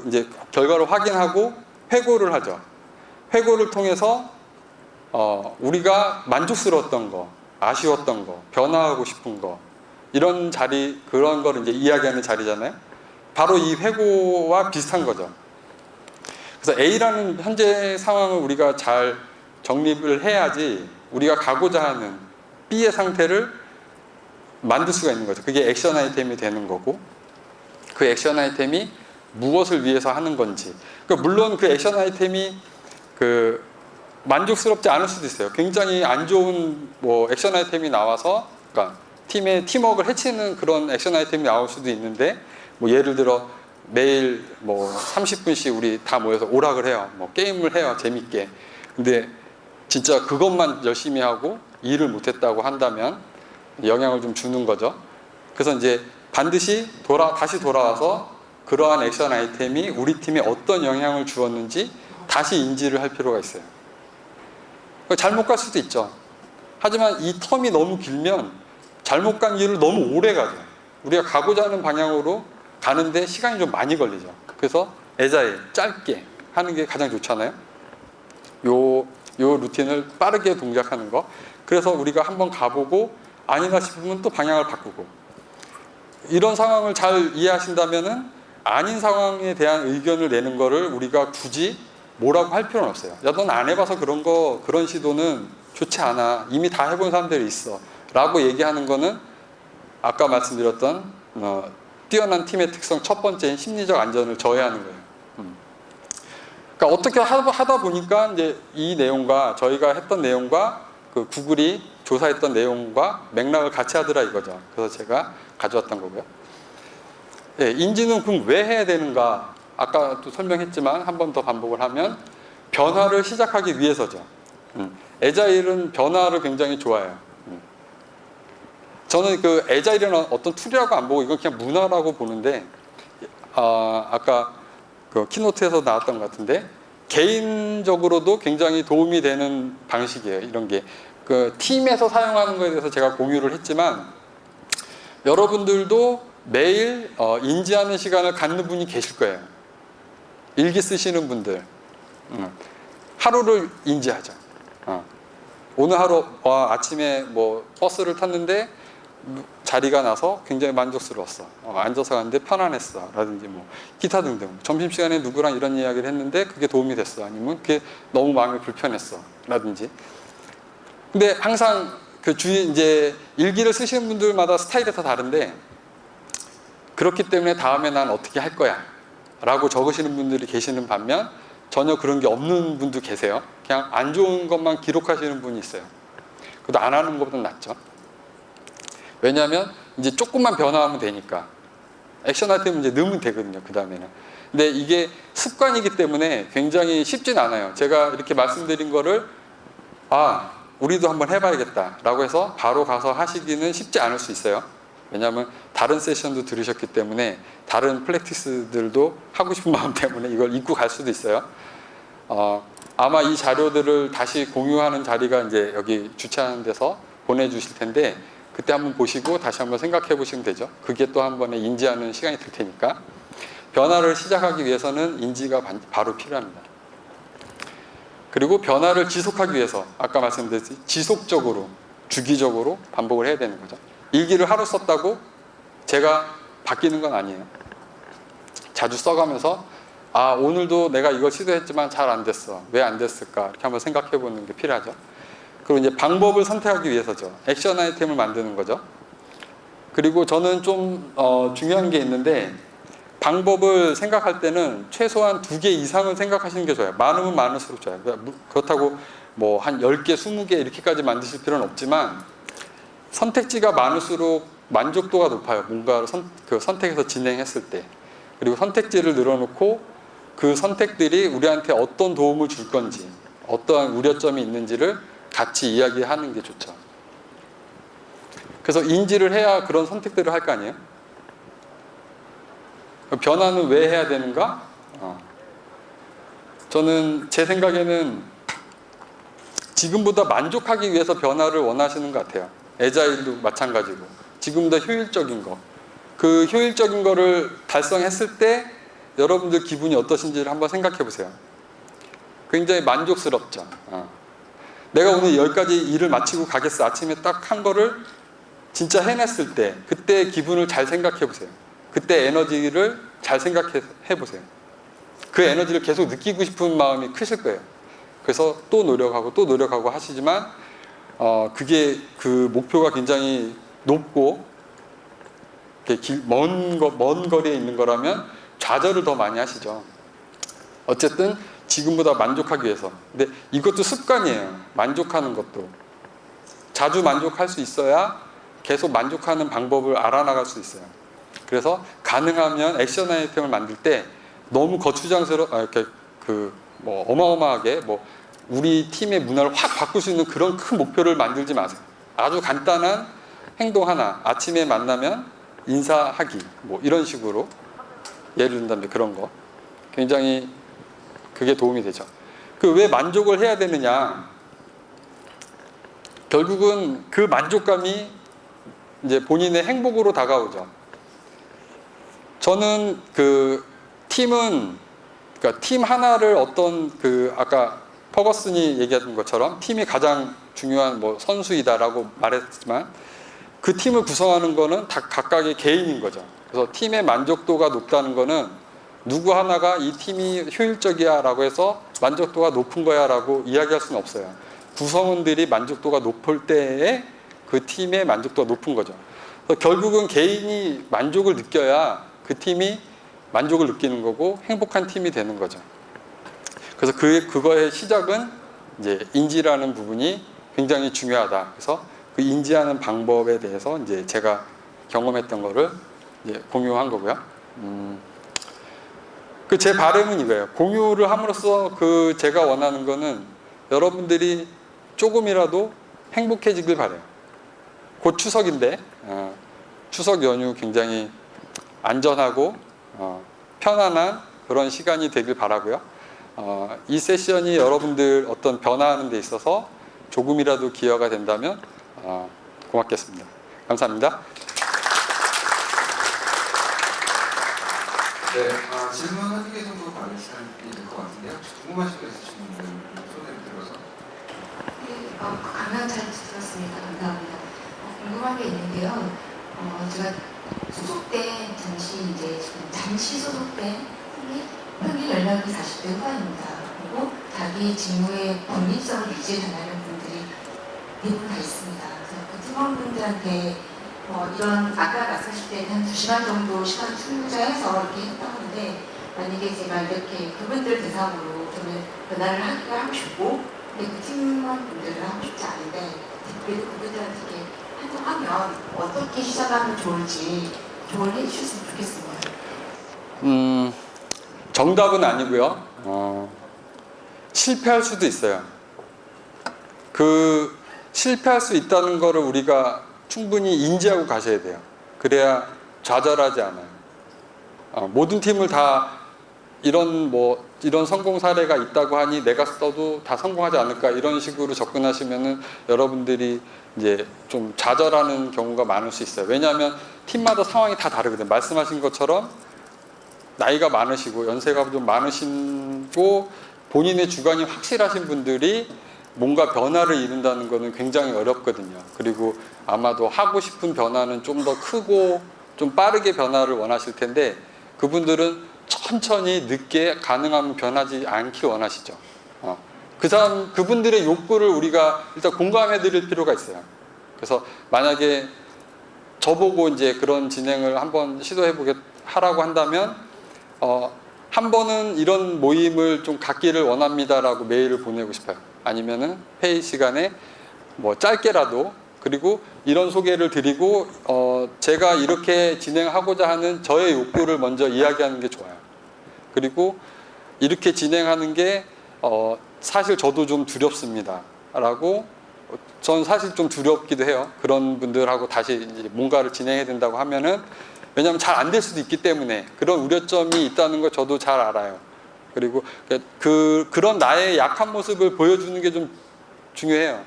[SPEAKER 1] 이제 결과를 확인하고 회고를 하죠. 회고를 통해서 우리가 만족스러웠던 거, 아쉬웠던 거, 변화하고 싶은 거 이런 자리, 그런 거를 이제 이야기하는 자리잖아요. 바로 이 회고와 비슷한 거죠. 그래서 A라는 현재 상황을 우리가 잘 정립을 해야지 우리가 가고자 하는 B의 상태를 만들 수가 있는 거죠. 그게 액션 아이템이 되는 거고, 그 액션 아이템이 무엇을 위해서 하는 건지. 그러니까 물론 그 액션 아이템이 만족스럽지 않을 수도 있어요. 굉장히 안 좋은 액션 아이템이 나와서, 그러니까 팀의 팀워크를 해치는 그런 액션 아이템이 나올 수도 있는데, 예를 들어 매일 30분씩 우리 다 모여서 오락을 해요. 게임을 해요. 재밌게. 근데 진짜 그것만 열심히 하고 일을 못했다고 한다면 영향을 좀 주는 거죠. 그래서 이제 반드시 다시 돌아와서 그러한 액션 아이템이 우리 팀에 어떤 영향을 주었는지 다시 인지를 할 필요가 있어요. 잘못 갈 수도 있죠. 하지만 이 텀이 너무 길면 잘못 간 길을 너무 오래 가죠. 우리가 가고자 하는 방향으로 가는데 시간이 좀 많이 걸리죠. 그래서 애자일, 짧게 하는 게 가장 좋잖아요. 요 루틴을 빠르게 동작하는 거. 그래서 우리가 한번 가보고 아니다 싶으면 또 방향을 바꾸고. 이런 상황을 잘 이해하신다면은 아닌 상황에 대한 의견을 내는 거를 우리가 굳이 뭐라고 할 필요는 없어요. 야, 넌 안 해봐서 그런 시도는 좋지 않아. 이미 다 해본 사람들이 있어. 라고 얘기하는 거는 아까 말씀드렸던 뛰어난 팀의 특성 첫 번째인 심리적 안전을 저해하는 거예요. 그러니까 어떻게 하다 보니까 이제 이 내용과 저희가 했던 내용과 그 구글이 조사했던 내용과 맥락을 같이 하더라 이거죠. 그래서 제가 가져왔던 거고요. 예, 인지는 그럼 왜 해야 되는가? 아까도 설명했지만 한 번 더 반복을 하면 변화를 시작하기 위해서죠. 애자일은 변화를 굉장히 좋아해요. 저는 그 애자일이라는 어떤 툴이라고 안 보고 이건 그냥 문화라고 보는데, 아까 그 키노트에서 나왔던 것 같은데 개인적으로도 굉장히 도움이 되는 방식이에요. 이런 게 그 팀에서 사용하는 거에 대해서 제가 공유를 했지만 여러분들도 매일 인지하는 시간을 갖는 분이 계실 거예요. 일기 쓰시는 분들 하루를 인지하죠. 오늘 하루 아침에 버스를 탔는데 자리가 나서 굉장히 만족스러웠어. 앉아서 갔는데 편안했어. 라든지 기타 등등. 점심시간에 누구랑 이런 이야기를 했는데 그게 도움이 됐어. 아니면 그게 너무 마음이 불편했어. 라든지. 근데 항상 그 주위 이제 일기를 쓰시는 분들마다 스타일이 다 다른데 그렇기 때문에 다음에 난 어떻게 할 거야. 라고 적으시는 분들이 계시는 반면 전혀 그런 게 없는 분도 계세요. 그냥 안 좋은 것만 기록하시는 분이 있어요. 그것도 안 하는 것보다 낫죠. 왜냐하면 이제 조금만 변화하면 되니까 액션 아이템은 이제 넣으면 되거든요. 그 다음에는. 근데 이게 습관이기 때문에 굉장히 쉽진 않아요. 제가 이렇게 말씀드린 거를 우리도 한번 해봐야겠다 라고 해서 바로 가서 하시기는 쉽지 않을 수 있어요. 왜냐하면 다른 세션도 들으셨기 때문에 다른 플래티스들도 하고 싶은 마음 때문에 이걸 잊고 갈 수도 있어요. 아마 이 자료들을 다시 공유하는 자리가 이제 여기 주차하는 데서 보내주실 텐데 그때 한번 보시고 다시 한번 생각해 보시면 되죠. 그게 또 한 번에 인지하는 시간이 들 테니까. 변화를 시작하기 위해서는 인지가 바로 필요합니다. 그리고 변화를 지속하기 위해서 아까 말씀드렸듯이 지속적으로 주기적으로 반복을 해야 되는 거죠. 일기를 하루 썼다고 제가 바뀌는 건 아니에요. 자주 써가면서 오늘도 내가 이거 시도했지만 잘 안 됐어. 왜 안 됐을까? 이렇게 한번 생각해 보는 게 필요하죠. 그리고 이제 방법을 선택하기 위해서죠. 액션 아이템을 만드는 거죠. 그리고 저는 좀 중요한 게 있는데 방법을 생각할 때는 최소한 2개 이상은 생각하시는 게 좋아요. 많으면 많을수록 좋아요. 그렇다고 한 10개, 20개 이렇게까지 만드실 필요는 없지만 선택지가 많을수록 만족도가 높아요. 뭔가 그 선택해서 진행했을 때. 그리고 선택지를 늘어놓고 그 선택들이 우리한테 어떤 도움을 줄 건지 어떠한 우려점이 있는지를 같이 이야기하는 게 좋죠. 그래서 인지를 해야 그런 선택들을 할 거 아니에요? 변화는 왜 해야 되는가? 저는 제 생각에는 지금보다 만족하기 위해서 변화를 원하시는 것 같아요. 애자일도 마찬가지고 지금보다 효율적인 거. 그 효율적인 거를 달성했을 때 여러분들 기분이 어떠신지를 한번 생각해 보세요. 굉장히 만족스럽죠. 내가 오늘 여기까지 일을 마치고 가겠어. 아침에 딱 한 거를 진짜 해냈을 때 그때 기분을 잘 생각해 보세요. 그때 에너지를 잘 생각해 보세요. 그 에너지를 계속 느끼고 싶은 마음이 크실 거예요. 그래서 또 노력하고 하시지만 그게 그 목표가 굉장히 높고 먼 거리에 있는 거라면 좌절을 더 많이 하시죠. 어쨌든 지금보다 만족하기 위해서. 근데 이것도 습관이에요. 만족하는 것도. 자주 만족할 수 있어야 계속 만족하는 방법을 알아나갈 수 있어요. 그래서 가능하면 액션 아이템을 만들 때 너무 이렇게 어마어마하게 우리 팀의 문화를 확 바꿀 수 있는 그런 큰 목표를 만들지 마세요. 아주 간단한 행동 하나. 아침에 만나면 인사하기. 이런 식으로. 예를 든다면 그런 거. 굉장히 그게 도움이 되죠. 왜 만족을 해야 되느냐. 결국은 그 만족감이 이제 본인의 행복으로 다가오죠. 저는 그러니까 팀 하나를 아까 퍼거슨이 얘기했던 것처럼 팀이 가장 중요한 선수이다라고 말했지만 그 팀을 구성하는 거는 다 각각의 개인인 거죠. 그래서 팀의 만족도가 높다는 거는 누구 하나가 이 팀이 효율적이야라고 해서 만족도가 높은 거야라고 이야기할 수는 없어요. 구성원들이 만족도가 높을 때에 그 팀의 만족도가 높은 거죠. 그래서 결국은 개인이 만족을 느껴야 그 팀이 만족을 느끼는 거고 행복한 팀이 되는 거죠. 그래서 그거의 시작은 이제 인지라는 부분이 굉장히 중요하다. 그래서 그 인지하는 방법에 대해서 이제 제가 경험했던 거를 이제 공유한 거고요. 제 바람은 이거예요. 공유를 함으로써 제가 원하는 거는 여러분들이 조금이라도 행복해지길 바라요. 곧 추석인데 추석 연휴 굉장히 안전하고 편안한 그런 시간이 되길 바라고요. 이 세션이 여러분들 어떤 변화하는 데 있어서 조금이라도 기여가 된다면 고맙겠습니다. 감사합니다.
[SPEAKER 2] 네, 질문 한두 개 정도 받을 시간이 될 것 같은데요. 혹시 궁금하신 거 있으신 분들 손을 들어서.
[SPEAKER 3] 네, 강연 잘 들었습니다. 감사합니다. 궁금한 게 있는데요. 제가 소속된 잠시 소속된 평균 연령이 40대 후반입니다. 그리고 자기 직무의 독립성을 유지해 나가는 분들이 대부분 다 있습니다. 그래서 그 팀원분들한테 이런 아까 말씀하실 때 한 2시간 정도 시간 투자해서 이렇게 했다고 하는데 만약에 제가 이렇게 그분들 대상으로 저는 변화를 하고 싶고 근데 그 팀원분들은 하고 싶지 않은데 그래도 그분들한테 이렇게 하면 어떻게 시작하면 좋을지 조언을 해주셨으면 좋겠습니다.
[SPEAKER 1] 정답은 아니고요. 실패할 수도 있어요. 실패할 수 있다는 거를 우리가 충분히 인지하고 가셔야 돼요. 그래야 좌절하지 않아요. 모든 팀을 다 이런 성공 사례가 있다고 하니 내가 써도 다 성공하지 않을까 이런 식으로 접근하시면은 여러분들이 이제 좀 좌절하는 경우가 많을 수 있어요. 왜냐하면 팀마다 상황이 다 다르거든요. 말씀하신 것처럼 나이가 많으시고 연세가 좀 많으시고 본인의 주관이 확실하신 분들이 뭔가 변화를 이룬다는 것은 굉장히 어렵거든요. 그리고 아마도 하고 싶은 변화는 좀 더 크고 좀 빠르게 변화를 원하실 텐데 그분들은 천천히 늦게 가능하면 변하지 않길 원하시죠. 그분들의 욕구를 우리가 일단 공감해 드릴 필요가 있어요. 그래서 만약에 저보고 이제 그런 진행을 한번 시도해 하라고 한다면 한 번은 이런 모임을 좀 갖기를 원합니다라고 메일을 보내고 싶어요. 아니면은 회의 시간에 짧게라도 그리고 이런 소개를 드리고 제가 이렇게 진행하고자 하는 저의 욕구를 먼저 이야기하는 게 좋아요. 그리고 이렇게 진행하는 게 사실 저도 좀 두렵습니다. 라고 전 사실 좀 두렵기도 해요. 그런 분들하고 다시 이제 뭔가를 진행해야 된다고 하면은 왜냐하면 잘 안 될 수도 있기 때문에 그런 우려점이 있다는 걸 저도 잘 알아요. 그리고 그런 나의 약한 모습을 보여주는 게 좀 중요해요.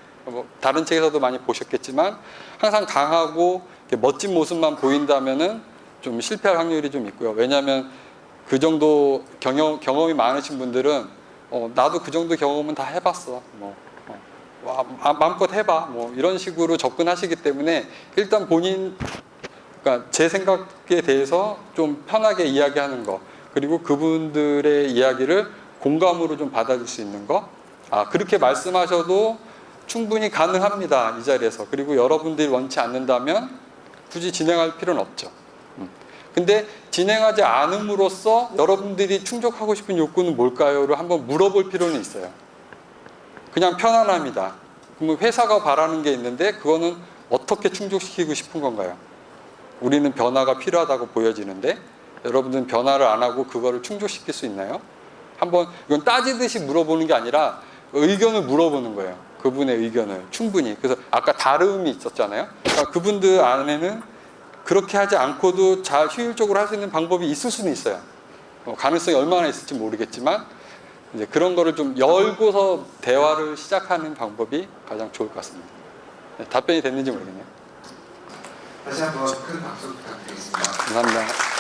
[SPEAKER 1] 다른 책에서도 많이 보셨겠지만 항상 강하고 멋진 모습만 보인다면은 좀 실패할 확률이 좀 있고요. 왜냐하면 그 정도 경험이 많으신 분들은 나도 그 정도 경험은 다 해봤어. 마음껏 해봐. 이런 식으로 접근하시기 때문에 일단 그러니까 제 생각에 대해서 좀 편하게 이야기하는 거. 그리고 그분들의 이야기를 공감으로 좀 받아줄 수 있는 거. 그렇게 말씀하셔도 충분히 가능합니다. 이 자리에서. 그리고 여러분들이 원치 않는다면 굳이 진행할 필요는 없죠. 근데 진행하지 않음으로써 여러분들이 충족하고 싶은 욕구는 뭘까요?를 한번 물어볼 필요는 있어요. 그냥 편안합니다. 그러면 회사가 바라는 게 있는데 그거는 어떻게 충족시키고 싶은 건가요? 우리는 변화가 필요하다고 보여지는데 여러분들은 변화를 안 하고 그거를 충족시킬 수 있나요? 한번 이건 따지듯이 물어보는 게 아니라 의견을 물어보는 거예요. 그분의 의견을 충분히. 그래서 아까 다름이 있었잖아요. 그러니까 그분들 안에는 그렇게 하지 않고도 잘 효율적으로 할 수 있는 방법이 있을 수는 있어요. 가능성이 얼마나 있을지 모르겠지만 이제 그런 거를 좀 열고서 대화를 시작하는 방법이 가장 좋을 것 같습니다. 답변이 됐는지 모르겠네요.
[SPEAKER 2] 다시 한번 큰 박수 부탁드리겠습니다.
[SPEAKER 1] 감사합니다.